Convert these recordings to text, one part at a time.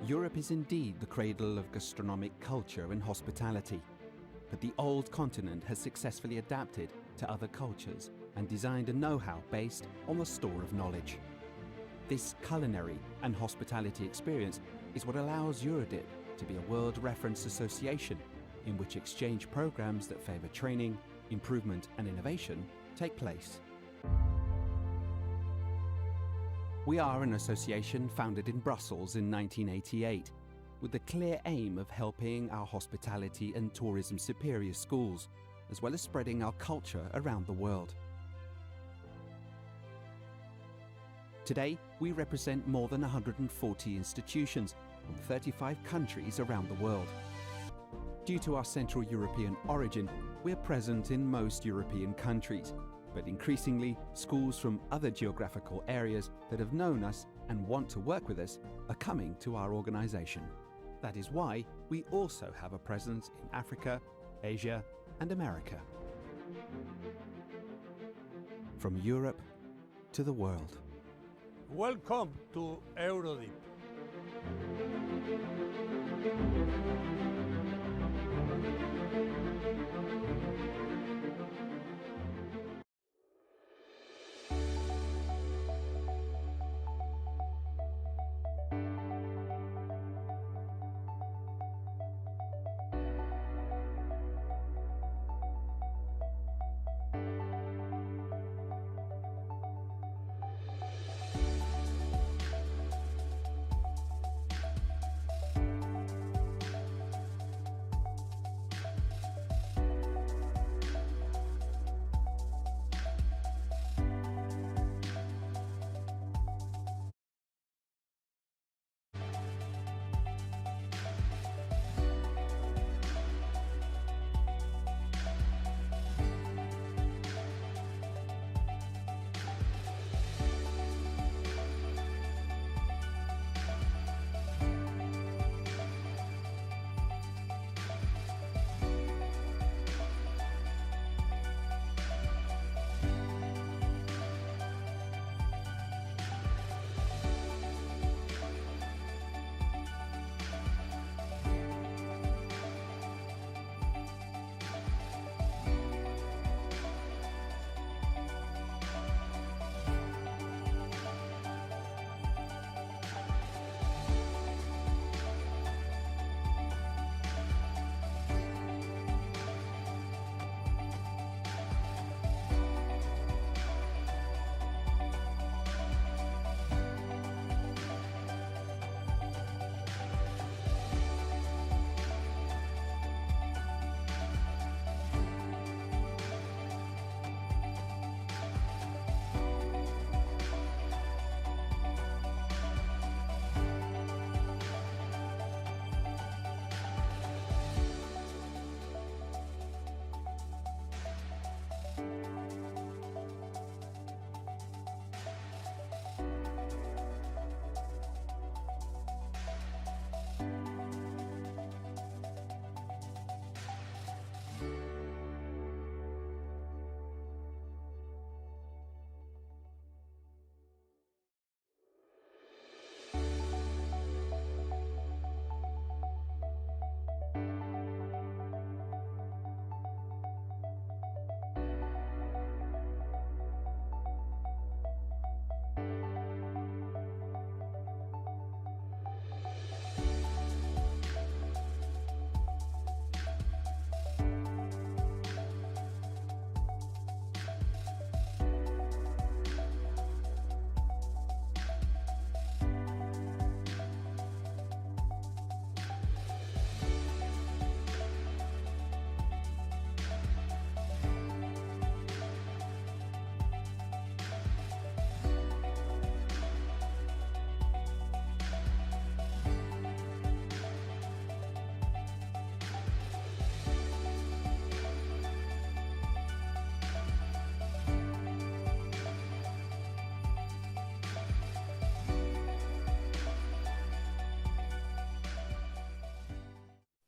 Europe is indeed the cradle of gastronomic culture and hospitality, but the old continent has successfully adapted to other cultures and designed a know-how based on the store of knowledge. This culinary and hospitality experience is what allows EURHODIP to be a world reference association in which exchange programs that favor training, improvement and innovation take place. We are an association founded in Brussels in 1988 with the clear aim of helping our hospitality and tourism superior schools, as well as spreading our culture around the world. Today, we represent more than 140 institutions from 35 countries around the world. Due to our Central European origin, we are present in most European countries, but increasingly, schools from other geographical areas that have known us and want to work with us are coming to our organization. That is why we also have a presence in Africa, Asia, and America. From Europe to the world. Welcome to EURHODIP.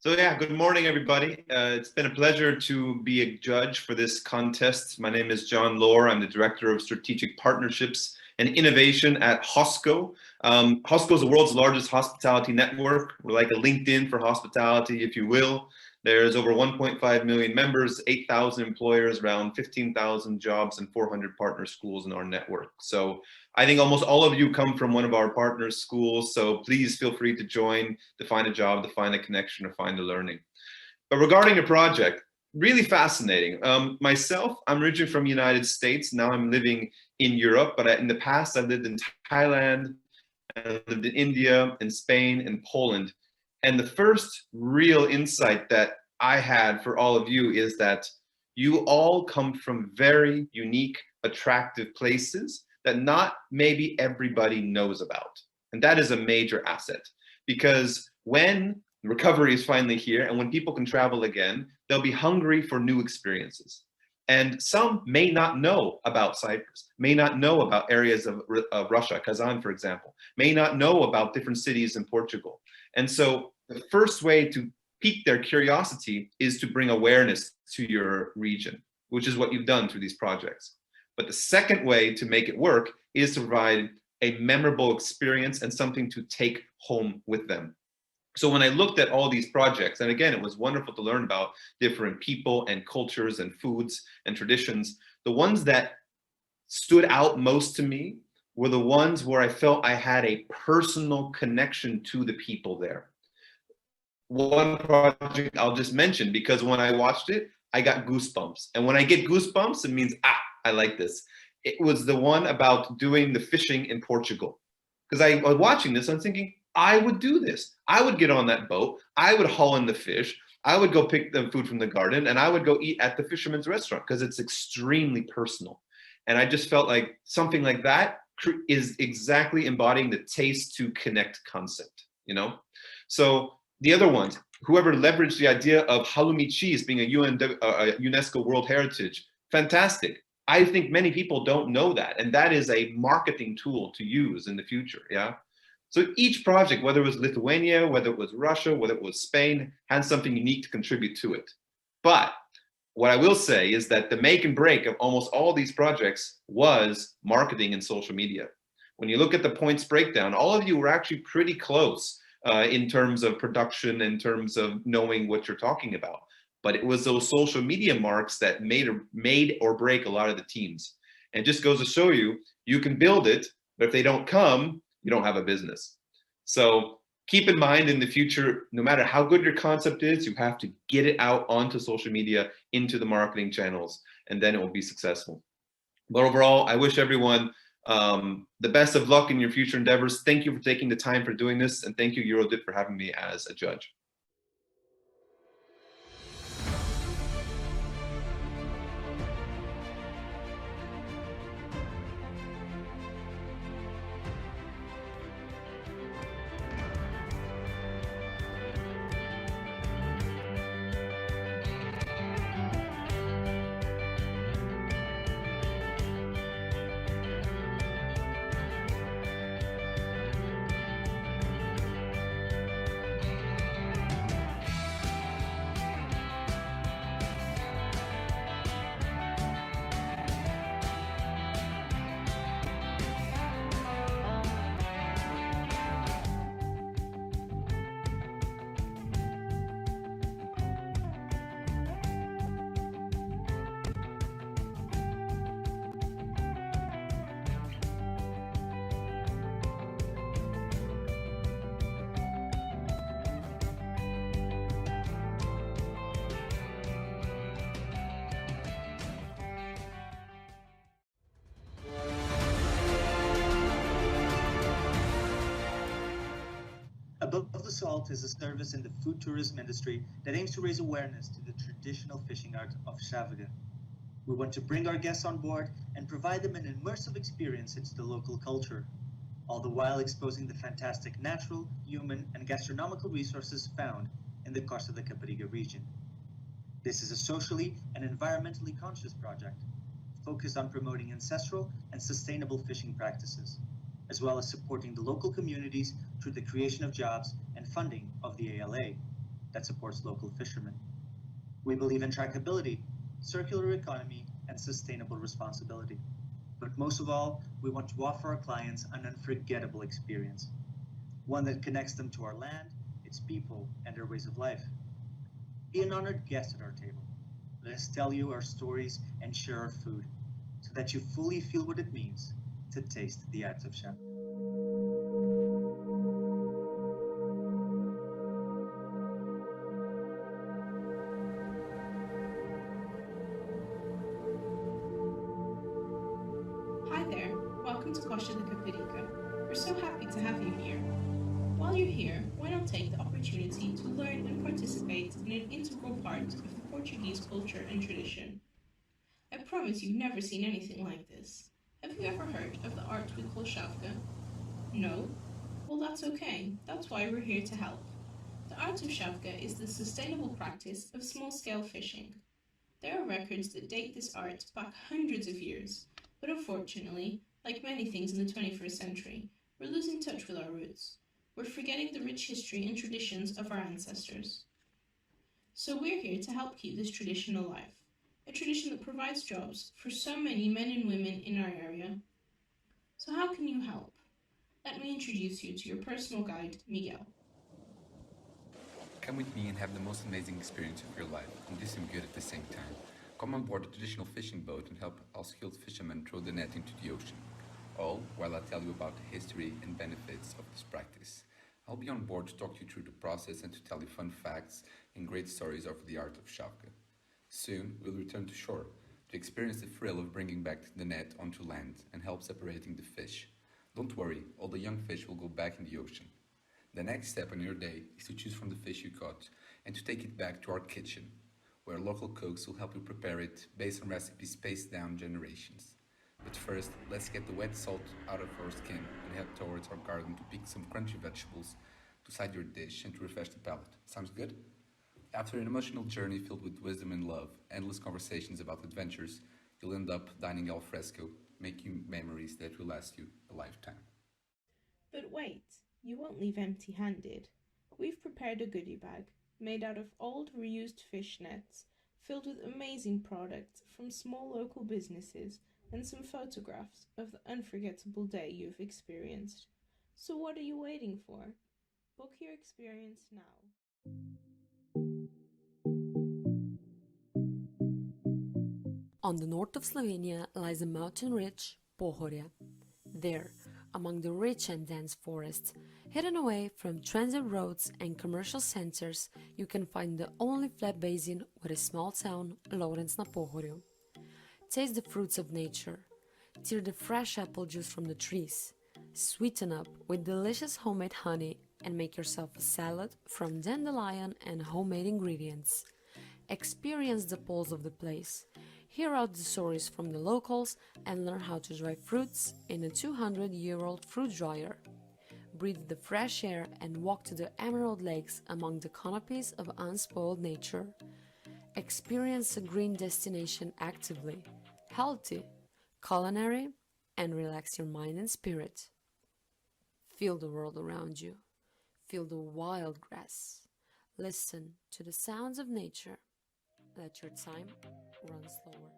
So yeah, good morning, everybody. It's been a pleasure to be a judge for this contest. My name is John Lohr. I'm the Director of Strategic Partnerships and innovation at HOSCO. HOSCO is the world's largest hospitality network. We're like a LinkedIn for hospitality, if you will. There's over 1.5 million members, 8,000 employers, around 15,000 jobs, and 400 partner schools in our network. So I think almost all of you come from one of our partner schools. So please feel free to join, to find a job, to find a connection, or find a learning. But regarding a project, really fascinating. Myself, I'm originally from the United States. Now I'm living in Europe, but in the past I lived in Thailand, I lived in India, in Spain, and Poland. And the first real insight that I had for all of you is that you all come from very unique, attractive places that not maybe everybody knows about. And that is a major asset, because when recovery is finally here and when people can travel again, they'll be hungry for new experiences. And some may not know about Cyprus, may not know about areas of Russia, Kazan, for example, may not know about different cities in Portugal. And so the first way to pique their curiosity is to bring awareness to your region, which is what you've done through these projects. But the second way to make it work is to provide a memorable experience and something to take home with them. So when I looked at all these projects, and again, it was wonderful to learn about different people and cultures and foods and traditions, the ones that stood out most to me were the ones where I felt I had a personal connection to the people there. One project I'll just mention, because when I watched it, I got goosebumps. And when I get goosebumps, it means, I like this. It was the one about doing the fishing in Portugal. Because I was watching this, I'm thinking, I would do this. I would get on that boat. I would haul in the fish. I would go pick the food from the garden, and I would go eat at the fisherman's restaurant, because it's extremely personal. And I just felt like something like that is exactly embodying the taste to connect concept, you know? So the other ones, whoever leveraged the idea of halloumi cheese being a UNESCO World Heritage, fantastic. I think many people don't know that, and that is a marketing tool to use in the future, yeah? So each project, whether it was Lithuania, whether it was Russia, whether it was Spain, had something unique to contribute to it. But what I will say is that the make and break of almost all these projects was marketing and social media. When you look at the points breakdown, all of you were actually pretty close in terms of production, in terms of knowing what you're talking about. But it was those social media marks that made or break a lot of the teams. And it just goes to show you, you can build it, but if they don't come, you don't have a business. So keep in mind in the future, no matter how good your concept is, you have to get it out onto social media, into the marketing channels, and then it will be successful. But overall, I wish everyone the best of luck in your future endeavors. Thank you for taking the time for doing this, and thank you, EURHODIP, for having me as a judge. Above the Salt is a service in the food tourism industry that aims to raise awareness to the traditional fishing art of Shavagin. We want to bring our guests on board and provide them an immersive experience into the local culture, all the while exposing the fantastic natural, human, and gastronomical resources found in the Costa da Caparica region. This is a socially and environmentally conscious project, focused on promoting ancestral and sustainable fishing practices, as well as supporting the local communities through the creation of jobs and funding of the ALA that supports local fishermen. We believe in trackability, circular economy, and sustainable responsibility. But most of all, we want to offer our clients an unforgettable experience, one that connects them to our land, its people, and their ways of life. Be an honored guest at our table. Let us tell you our stories and share our food, so that you fully feel what it means to taste the arts of chef. Hi there, welcome to Costa de Caparica. We're so happy to have you here. While you're here, why not take the opportunity to learn and participate in an integral part of the Portuguese culture and tradition. I promise you've never seen anything like this. Have you ever heard of the art we call Shavka? No? Well, that's okay. That's why we're here to help. The art of Shavka is the sustainable practice of small-scale fishing. There are records that date this art back hundreds of years, but unfortunately, like many things in the 21st century, we're losing touch with our roots. We're forgetting the rich history and traditions of our ancestors. So we're here to help keep this tradition alive, a tradition that provides jobs for so many men and women in our area. So how can you help? Let me introduce you to your personal guide, Miguel. Come with me and have the most amazing experience of your life and do some good at the same time. Come on board a traditional fishing boat and help our skilled fishermen throw the net into the ocean. All while I tell you about the history and benefits of this practice. I'll be on board to talk you through the process and to tell you fun facts and great stories of the art of Shavka. Soon we'll return to shore to experience the thrill of bringing back the net onto land and help separating the fish. Don't worry, all the young fish will go back in the ocean. The next step on your day is to choose from the fish you caught and to take it back to our kitchen, where local cooks will help you prepare it based on recipes passed down generations. But first, let's get the wet salt out of our skin and head towards our garden to pick some crunchy vegetables to side your dish and to refresh the palate. Sounds good? After an emotional journey filled with wisdom and love, endless conversations about adventures, you'll end up dining al fresco, making memories that will last you a lifetime. But wait, you won't leave empty-handed. We've prepared a goodie bag made out of old reused fish nets, filled with amazing products from small local businesses and some photographs of the unforgettable day you've experienced. So what are you waiting for? Book your experience now. On the north of Slovenia lies a mountain ridge, Pohorje. There, among the rich and dense forests, hidden away from transit roads and commercial centers, you can find the only flat basin with a small town, Lovrenc na Pohorju. Taste the fruits of nature. Tear the fresh apple juice from the trees. Sweeten up with delicious homemade honey and make yourself a salad from dandelion and homemade ingredients. Experience the pulse of the place. Hear out the stories from the locals and learn how to dry fruits in a 200-year-old fruit dryer. Breathe the fresh air and walk to the emerald lakes among the canopies of unspoiled nature. Experience a green destination actively, healthy, culinary, and relax your mind and spirit. Feel the world around you. Feel the wild grass. Listen to the sounds of nature. Let your time run slower.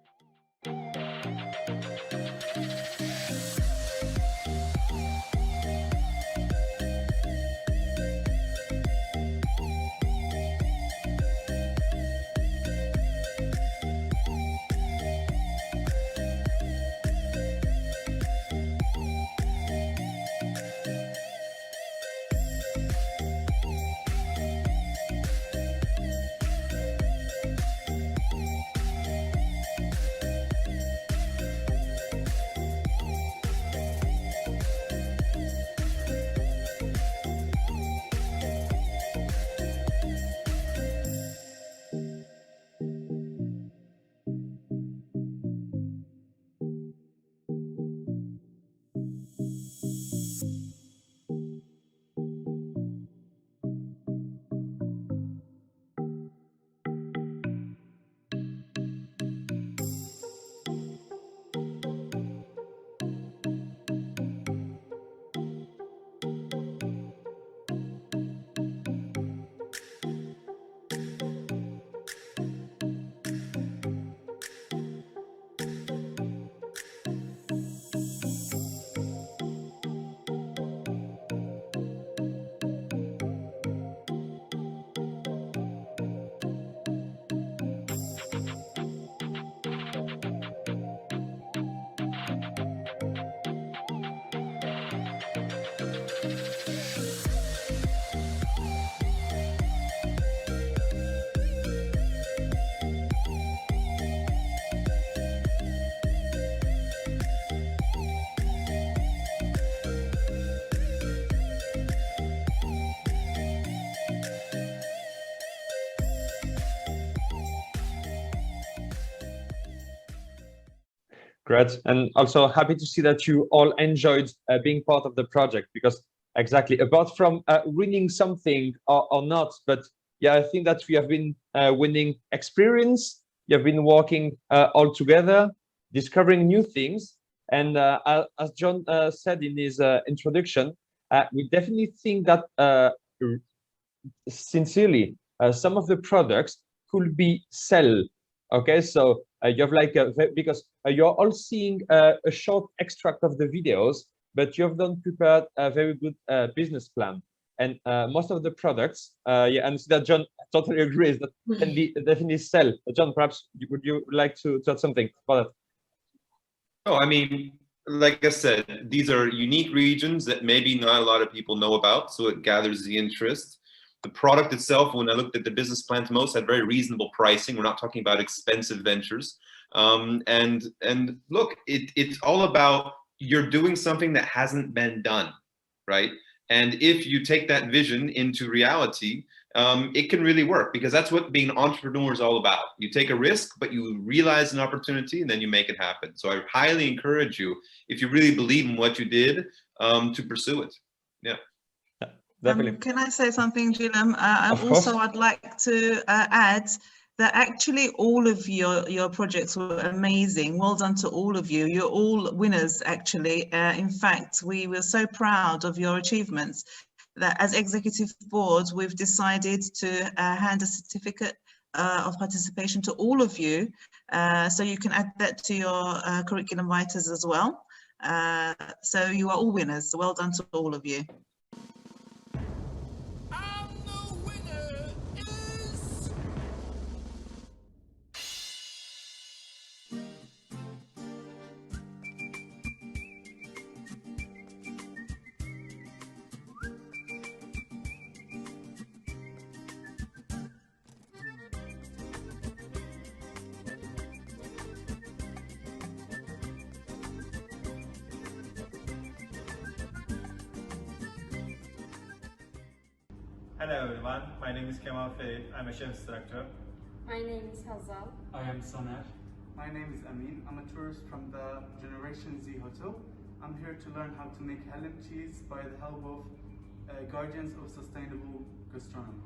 Great. And also happy to see that you all enjoyed being part of the project, because exactly, apart from winning something or not, but yeah, I think that we have been winning experience. You have been working all together, discovering new things. And as John said in his introduction, we definitely think that sincerely, some of the products could be sell. Okay, so you have like because you're all seeing a short extract of the videos, but you have done prepared a very good business plan. And most of the products, yeah, and that John totally agrees that can be definitely sell. John, perhaps would you like to add something about that? No, I mean, like I said, these are unique regions that maybe not a lot of people know about, so it gathers the interest. The product itself, when I looked at the business plans, most had very reasonable pricing. We're not talking about expensive ventures. And look, it's all about you're doing something that hasn't been done, right? And if you take that vision into reality, it can really work, because that's what being an entrepreneur is all about. You take a risk, but you realize an opportunity and then you make it happen. So I highly encourage you, if you really believe in what you did, to pursue it. Yeah. Definitely. Can I say something, Gilliam? Of I'd like to add that actually all of your projects were amazing. Well done to all of you. You're all winners, actually. In fact, we were so proud of your achievements that as executive board, we've decided to hand a certificate of participation to all of you. So you can add that to your curriculum writers as well. So you are all winners. Well done to all of you. Hello everyone, my name is Kemal Ferit. I'm a chef instructor. My name is Hazal. I am Soner. My name is Amin. I'm a tourist from the Generation Z Hotel. I'm here to learn how to make halib cheese by the help of Guardians of Sustainable Gastronomy.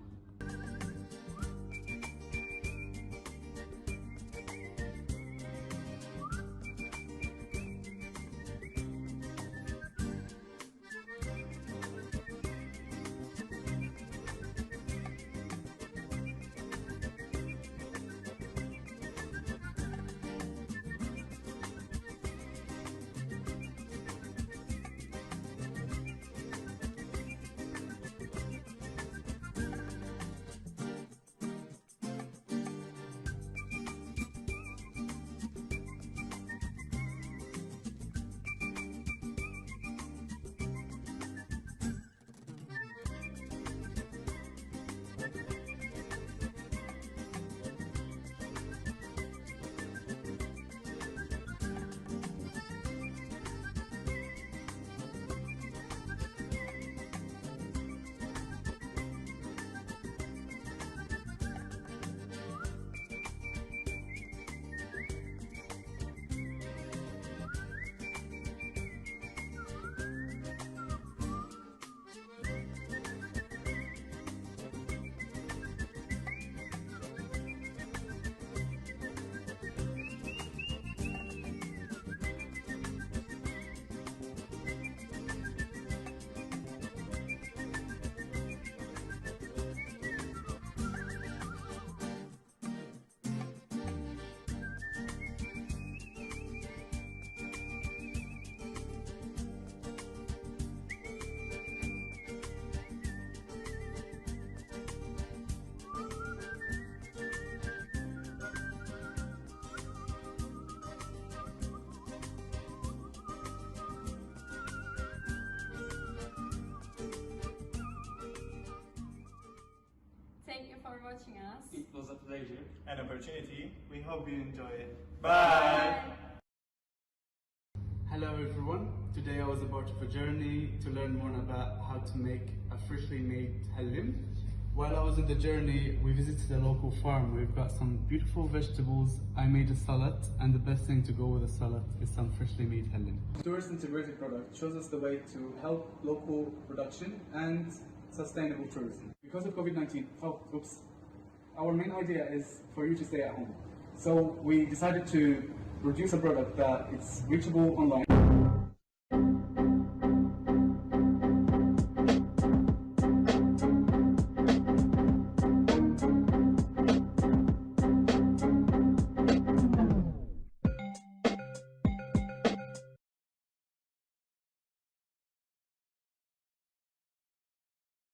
Thank you for watching us. It was a pleasure. An opportunity. We hope you enjoy it. Bye! Hello everyone. Today I was a part of a journey to learn more about how to make a freshly made halim. While I was on the journey, we visited a local farm. We've got some beautiful vegetables. I made a salad, and the best thing to go with a salad is some freshly made halem. Tourist integrated product shows us the way to help local production and sustainable tourism. Because of COVID-19, our main idea is for you to stay at home. So we decided to produce a product that is reachable online.